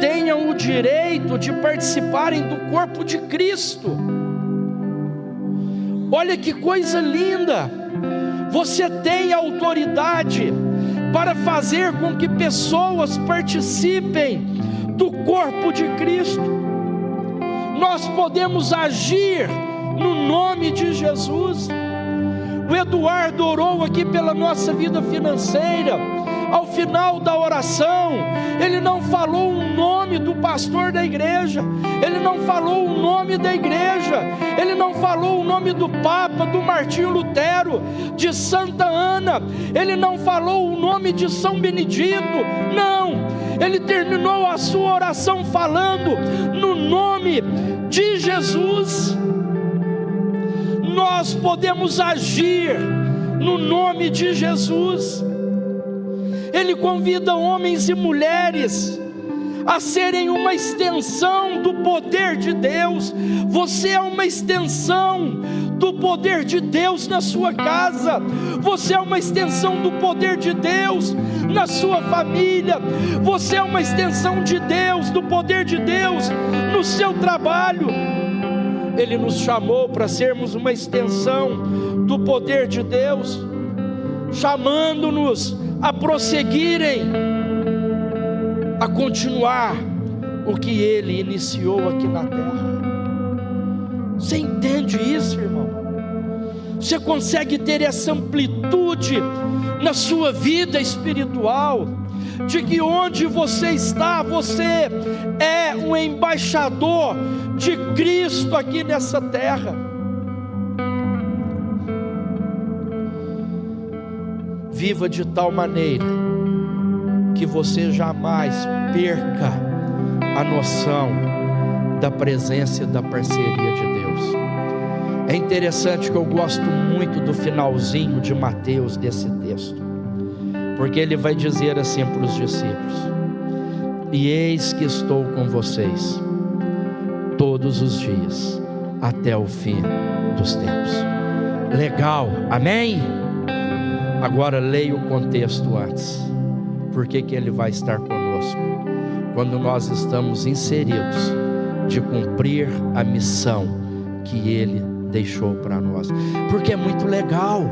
tenham o direito de participarem do corpo de Cristo. Olha que coisa linda! Você tem autoridade para fazer com que pessoas participem do corpo de Cristo. Nós podemos agir no nome de Jesus. O Eduardo orou aqui pela nossa vida financeira. Ao final da oração, ele não falou o nome do pastor da igreja, ele não falou o nome da igreja, ele não falou o nome do Papa, do Martinho Lutero, de Santa Ana, ele não falou o nome de São Benedito, não, ele terminou a sua oração falando no nome de Jesus. Nós podemos agir no nome de Jesus. Ele convida homens e mulheres a serem uma extensão do poder de Deus. Você é uma extensão do poder de Deus na sua casa. Você é uma extensão do poder de Deus na sua família. Você é uma extensão de Deus, do poder de Deus no seu trabalho. Ele nos chamou para sermos uma extensão do poder de Deus, chamando-nos a prosseguirem, a continuar o que Ele iniciou aqui na terra. Você entende isso, irmão? Você consegue ter essa amplitude na sua vida espiritual, de que onde você está, você é um embaixador de Cristo aqui nessa terra. Viva de tal maneira que você jamais perca a noção da presença e da parceria de Deus. É interessante que eu gosto muito do finalzinho de Mateus desse texto, porque ele vai dizer assim para os discípulos: e eis que estou com vocês todos os dias até o fim dos tempos. Legal, amém? Agora leia o contexto antes. Por que que Ele vai estar conosco? Quando nós estamos inseridos de cumprir a missão que Ele deixou para nós. Porque é muito legal,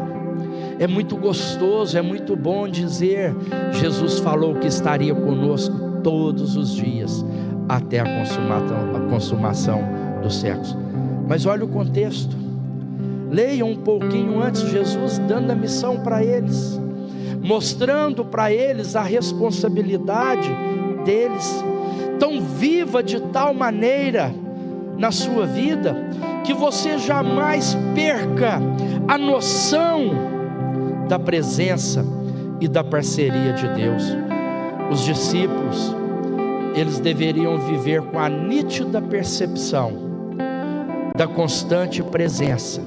é muito gostoso, é muito bom dizer: Jesus falou que estaria conosco todos os dias até a consumação dos séculos. Mas olha o contexto. Leia um pouquinho antes, Jesus dando a missão para eles, mostrando para eles a responsabilidade deles. Então viva de tal maneira na sua vida que você jamais perca a noção da presença e da parceria de Deus. Os discípulos, eles deveriam viver com a nítida percepção da constante presença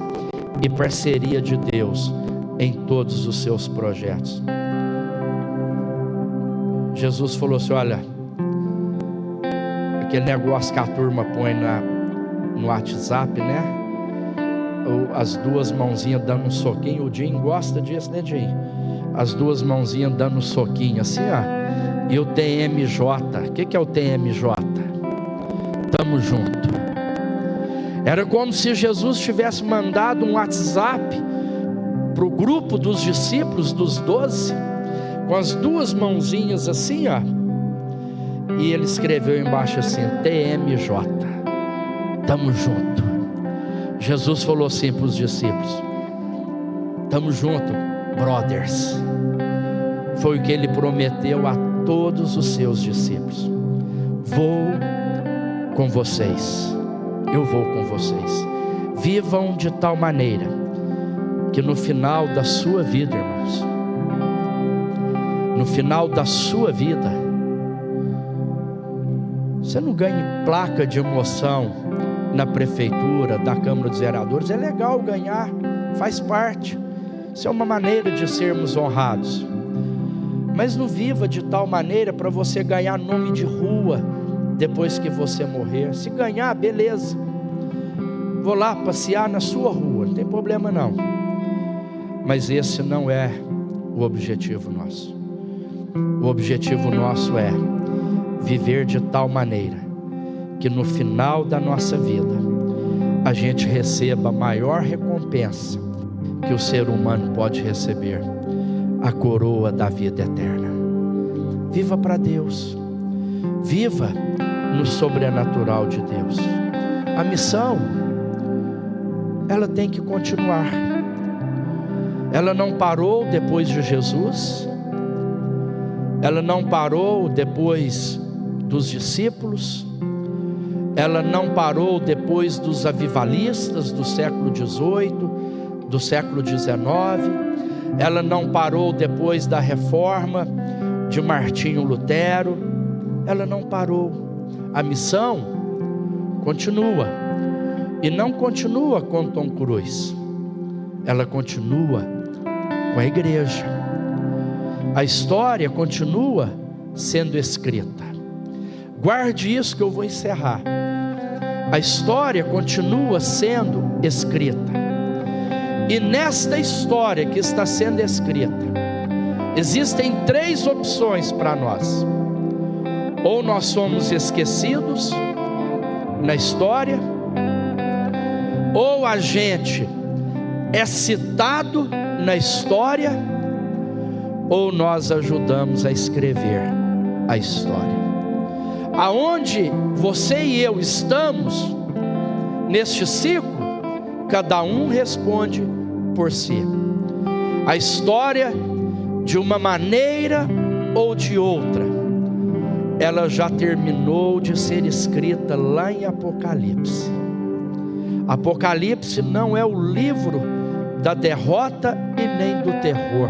e parceria de Deus em todos os seus projetos. Jesus falou assim: olha, aquele negócio que a turma põe no WhatsApp, né? As duas mãozinhas dando um soquinho. O Jim gosta disso, né, Jim? As duas mãozinhas dando um soquinho assim, ó. E o TMJ, o que é o TMJ? Tamo junto. Era como se Jesus tivesse mandado um WhatsApp para o grupo dos discípulos, dos 12, com as duas mãozinhas assim, ó. E ele escreveu embaixo assim: TMJ, tamo junto. Jesus falou assim para os discípulos: tamo junto, brothers. Foi o que ele prometeu a todos os seus discípulos: vou com vocês, eu vou com vocês. Vivam de tal maneira que no final da sua vida, irmãos, no final da sua vida, você não ganhe placa de emoção na prefeitura, da Câmara dos Vereadores. É legal ganhar, faz parte. Isso é uma maneira de sermos honrados. Mas não viva de tal maneira para você ganhar nome de rua depois que você morrer. Se ganhar, beleza. Vou lá passear na sua rua, não tem problema não. Mas esse não é o objetivo nosso. O objetivo nosso é viver de tal maneira que no final da nossa vida a gente receba a maior recompensa que o ser humano pode receber, a coroa da vida eterna. Viva para Deus, viva no sobrenatural de Deus. A missão, ela tem que continuar. Ela não parou depois de Jesus, ela não parou depois dos discípulos, ela não parou depois dos avivalistas do século XVIII, do século XIX, ela não parou depois da reforma de Martinho Lutero, ela não parou. A missão continua, e não continua com Tom Cruise, ela continua com a igreja. A história continua sendo escrita. Guarde isso que eu vou encerrar. A história continua sendo escrita. E nesta história que está sendo escrita, existem 3 opções para nós. Ou nós somos esquecidos na história, ou a gente é citado na história, ou nós ajudamos a escrever a história. Aonde você e eu estamos neste ciclo, cada um responde por si. A história, de uma maneira ou de outra, ela já terminou de ser escrita lá em Apocalipse. Apocalipse não é o livro da derrota e nem do terror.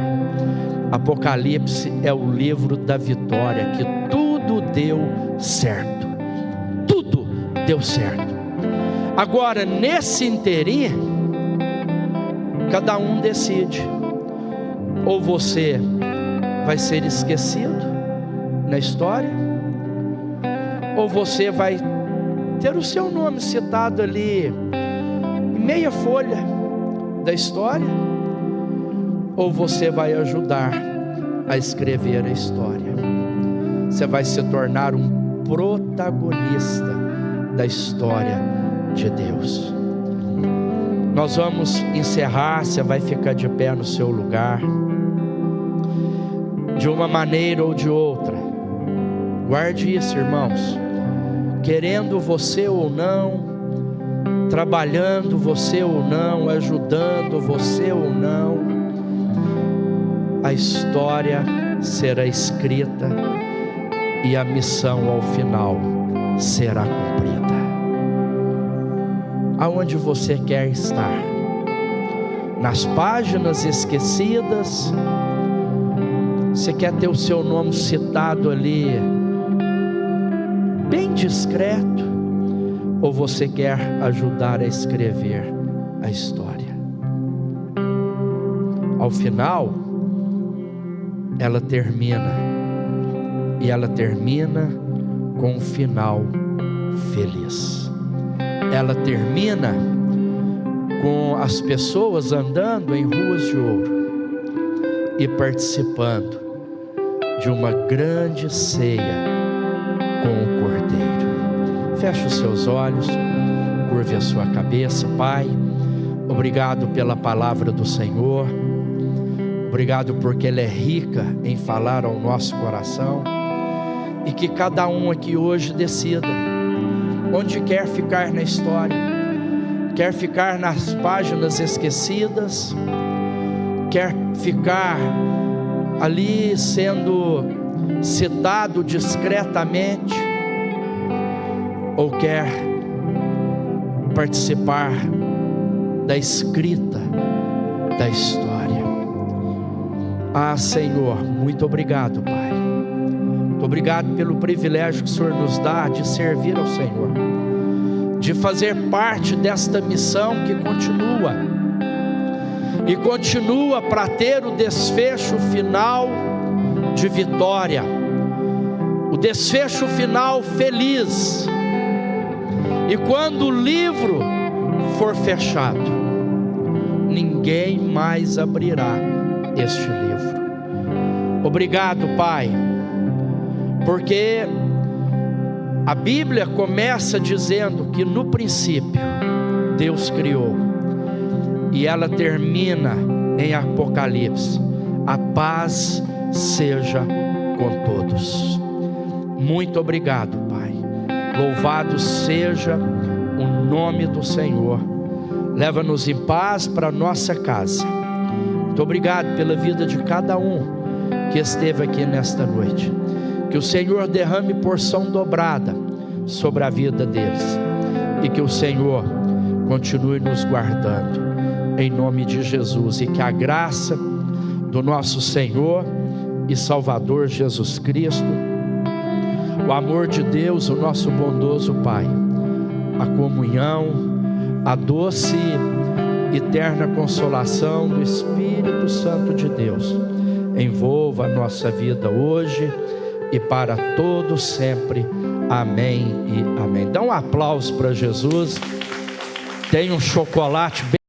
Apocalipse é o livro da vitória, que tudo deu certo. Tudo deu certo. Agora, nesse interim, cada um decide. Ou você vai ser esquecido na história, ou você vai ter o seu nome citado ali em meia folha da história, ou você vai ajudar a escrever a história. Você vai se tornar um protagonista da história de Deus. Nós vamos encerrar, você vai ficar de pé no seu lugar. De uma maneira ou de outra, guarde isso, irmãos. Querendo você ou não, trabalhando você ou não, ajudando você ou não, a história será escrita e a missão ao final será cumprida. Aonde você quer estar? Nas páginas esquecidas? Você quer ter o seu nome citado ali, bem discreto? Ou você quer ajudar a escrever a história? Ao final, ela termina, e ela termina com um final feliz. Ela termina com as pessoas andando em ruas de ouro e participando de uma grande ceia com o Cordeiro. Feche os seus olhos, curve a sua cabeça. Pai, obrigado pela palavra do Senhor, obrigado porque ela é rica em falar ao nosso coração, e que cada um aqui hoje decida onde quer ficar na história. Quer ficar nas páginas esquecidas, quer ficar ali sendo citado discretamente, ou quer participar da escrita da história. Ah, Senhor, muito obrigado, Pai. Muito obrigado pelo privilégio que o Senhor nos dá de servir ao Senhor, de fazer parte desta missão que continua. e continua para ter o desfecho final de vitória, o desfecho final feliz. E quando o livro for fechado, ninguém mais abrirá este livro. Obrigado, Pai, porque a Bíblia começa dizendo que no princípio Deus criou, e ela termina em Apocalipse: a paz seja com todos. Muito obrigado, Pai. Louvado seja o nome do Senhor. Leva-nos em paz para nossa casa. Muito obrigado pela vida de cada um que esteve aqui nesta noite. Que o Senhor derrame porção dobrada sobre a vida deles, e que o Senhor continue nos guardando, em nome de Jesus. E que a graça do nosso Senhor e Salvador Jesus Cristo, o amor de Deus, o nosso bondoso Pai, a comunhão, a doce e eterna consolação do Espírito Santo de Deus envolva a nossa vida hoje e para todo sempre. Amém e amém. Dá um aplauso para Jesus. Tem um chocolate bem